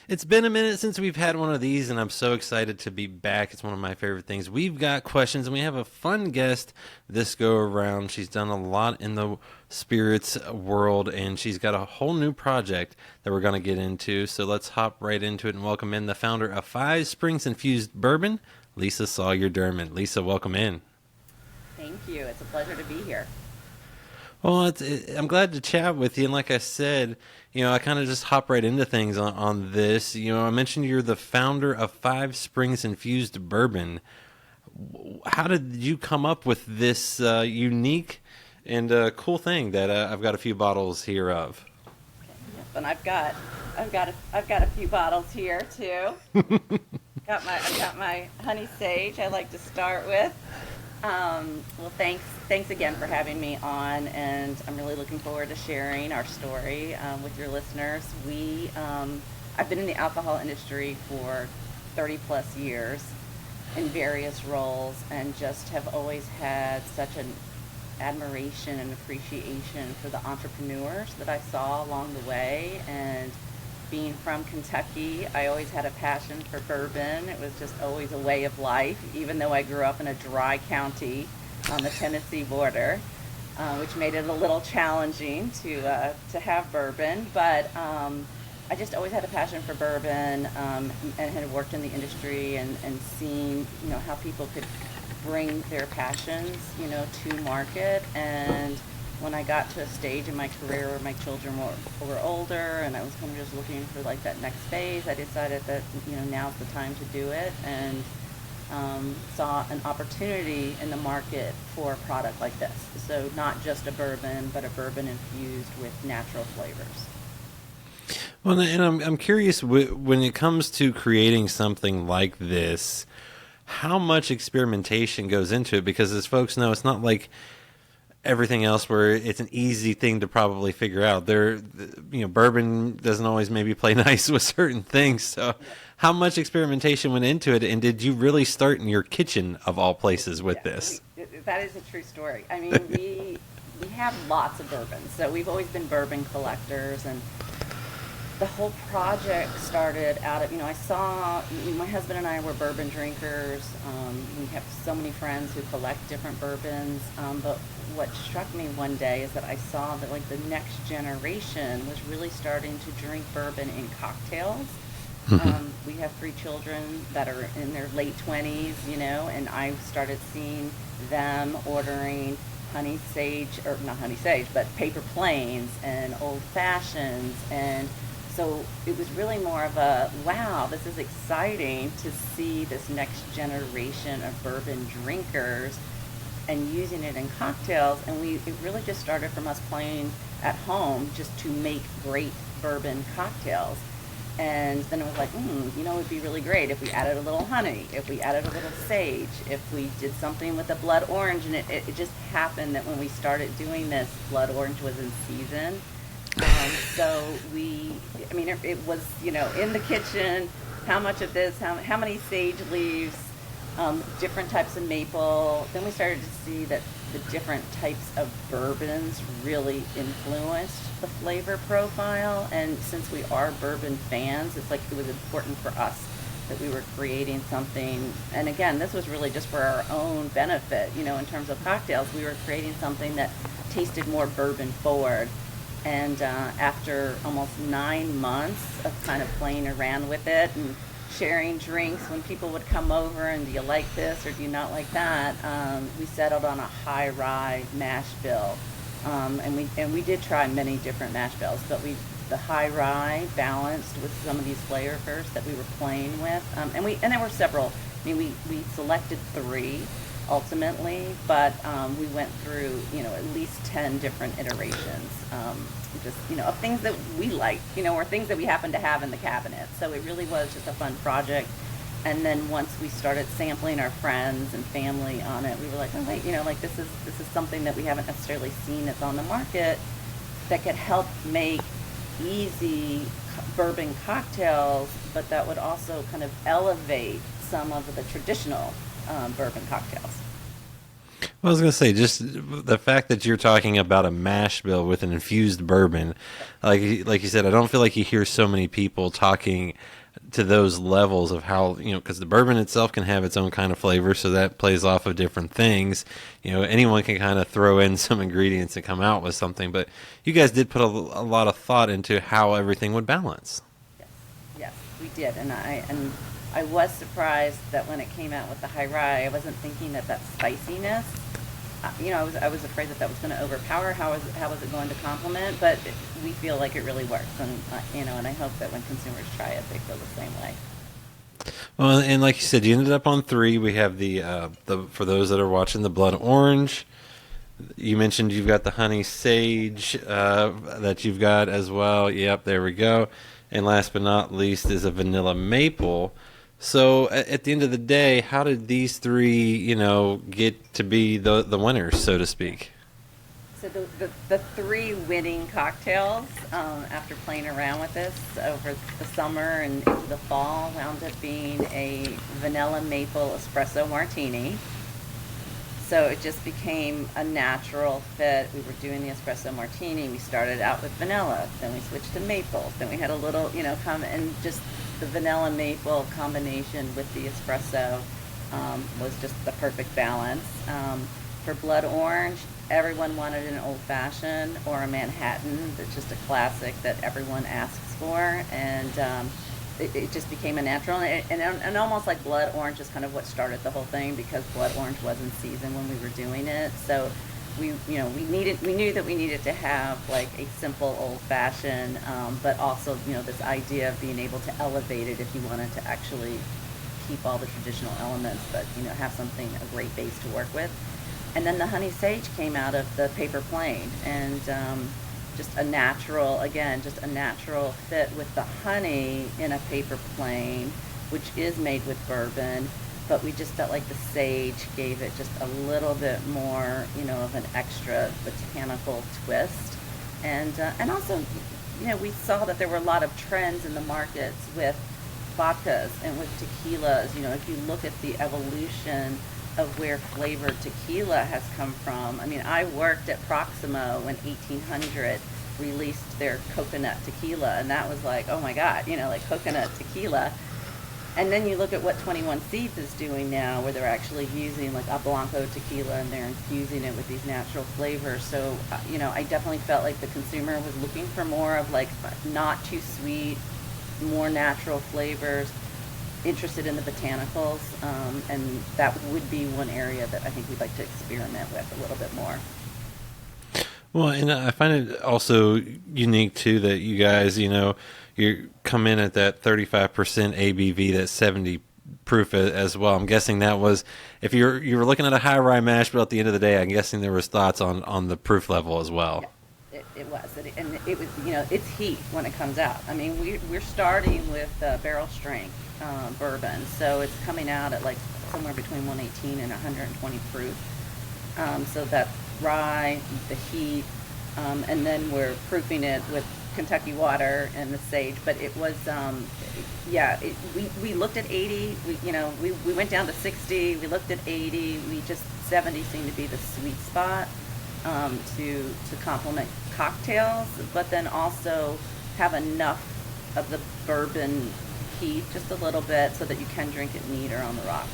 It's been a minute since we've had one of these, and I'm so excited to be back. It's one of my favorite things. We've got questions, and we have a fun guest this go around. She's done a lot in the spirits world, and she's got a whole new project that we're going to get into. So let's hop right into it and welcome in the founder of Five Springs Infused Bourbon, Lisa Sawyer Derman. Lisa, welcome in. Thank you. It's a pleasure to be here. Well, I'm glad to chat with you. And like I said, I kind of just hop right into things on this. I mentioned you're the founder of Five Springs Infused Bourbon. How did you come up with this unique and cool thing that I've got a few bottles here of? Okay. Yep. And I've got a few bottles here too. I've got my honey sage. I like to start with. Well, thanks again for having me on, and I'm really looking forward to sharing our story with your listeners. I've been in the alcohol industry for 30 plus years in various roles, and just have always had such an admiration and appreciation for the entrepreneurs that I saw along the way. And being from Kentucky, I always had a passion for bourbon. It was just always a way of life, even though I grew up in a dry county on the Tennessee border, which made it a little challenging to have bourbon. But I just always had a passion for bourbon, and had worked in the industry and seen, how people could bring their passions, to market. And when I got to a stage in my career where my children were older and I was kind of just looking for like that next phase, I decided that, now's the time to do it, and saw an opportunity in the market for a product like this. So not just a bourbon, but a bourbon infused with natural flavors. Well, and I'm curious, when it comes to creating something like this, how much experimentation goes into it? Because as folks know, it's not like everything else where it's an easy thing to probably figure out. Bourbon doesn't always maybe play nice with certain things. So how much experimentation went into it, and did you really start in your kitchen of all places with this? That is a true story. I mean, we have lots of bourbons, so we've always been bourbon collectors. And the whole project started out of, I saw, my husband and I were bourbon drinkers. We have so many friends who collect different bourbons. But what struck me one day is that I saw that like the next generation was really starting to drink bourbon in cocktails. We have 3 children that are in their late 20s, and I started seeing them ordering honey sage, or not honey sage, but paper planes and old fashions. And so it was really more of a, wow, this is exciting to see this next generation of bourbon drinkers and using it in cocktails. And it really just started from us playing at home just to make great bourbon cocktails. And then it was like, it would be really great if we added a little honey, if we added a little sage, if we did something with the blood orange. And it just happened that when we started doing this, blood orange was in season. So it was, in the kitchen, how much of this, how many sage leaves, different types of maple. Then we started to see that the different types of bourbons really influenced the flavor profile. And since we are bourbon fans, it's like it was important for us that we were creating something. And again, this was really just for our own benefit, in terms of cocktails. We were creating something that tasted more bourbon forward. And after almost 9 months of kind of playing around with it and sharing drinks, when people would come over and, do you like this or do you not like that, we settled on a high rye mash bill. And we did try many different mash bills, but the high rye balanced with some of these flavors that we were playing with. And there were several. We selected 3 ultimately, but we went through, at least 10 different iterations, of things that we liked, or things that we happened to have in the cabinet. So it really was just a fun project. And then once we started sampling our friends and family on it, we were like, oh wait, this is something that we haven't necessarily seen that's on the market that could help make easy bourbon cocktails, but that would also kind of elevate some of the traditional bourbon cocktails. I was gonna say, just the fact that you're talking about a mash bill with an infused bourbon, like you said, I don't feel like you hear so many people talking to those levels of how, because the bourbon itself can have its own kind of flavor, so that plays off of different things. Anyone can kind of throw in some ingredients and come out with something, but you guys did put a lot of thought into how everything would balance. Yes, yes, we did, and I was surprised that when it came out with the high rye, I wasn't thinking that spiciness. I was afraid that was going to overpower. How was it going to complement? But we feel like it really works, and I hope that when consumers try it, they feel the same way. Well, and like you said, you ended up on three. We have the for those that are watching, the blood orange. You mentioned you've got the honey sage that you've got as well. Yep, there we go. And last but not least is a vanilla maple. So at the end of the day, how did these three, get to be the winners, so to speak? So the three winning cocktails, after playing around with this over the summer and into the fall, wound up being a vanilla maple espresso martini. So it just became a natural fit. We were doing the espresso martini. We started out with vanilla, then we switched to maple, then we had a little, and just the vanilla maple combination with the espresso was just the perfect balance. For blood orange, everyone wanted an old fashioned or a Manhattan. That's just a classic that everyone asks for, and it just became a natural, and almost like blood orange is kind of what started the whole thing, because blood orange was in season when we were doing it. So we knew that we needed to have like a simple old fashioned, but also this idea of being able to elevate it if you wanted to actually keep all the traditional elements, but have something, a great base to work with. And then the honey sage came out of the paper plane, and just a natural fit with the honey in a paper plane, which is made with bourbon, but we just felt like the sage gave it just a little bit more, of an extra botanical twist. And also, we saw that there were a lot of trends in the markets with vodkas and with tequilas. If you look at the evolution of where flavored tequila has come from. I mean, I worked at Proximo when 1800 released their coconut tequila, and that was like, oh my God, like coconut tequila. And then you look at what 21 Seeds is doing now, where they're actually using like a Blanco tequila and they're infusing it with these natural flavors. So, I definitely felt like the consumer was looking for more of like not too sweet, more natural flavors, interested in the botanicals, and that would be one area that I think we'd like to experiment with a little bit more. Well, and I find it also unique too that you guys, you come in at that 35% ABV, that 70 proof as well. I'm guessing that was, if you were looking at a high rye mash bill at the end of the day, I'm guessing there was thoughts on the proof level as well. Yeah, it was, and it was, it's heat when it comes out. I mean, we're starting with barrel strength bourbon, so it's coming out at like somewhere between 118 and 120 proof. So that rye, the heat, and then we're proofing it with Kentucky water and the sage. But it was, we looked at 80. We went down to 60. We looked at 80. 70 seemed to be the sweet spot to complement cocktails, but then also have enough of the bourbon heat, just a little bit, so that you can drink it neater on the rocks.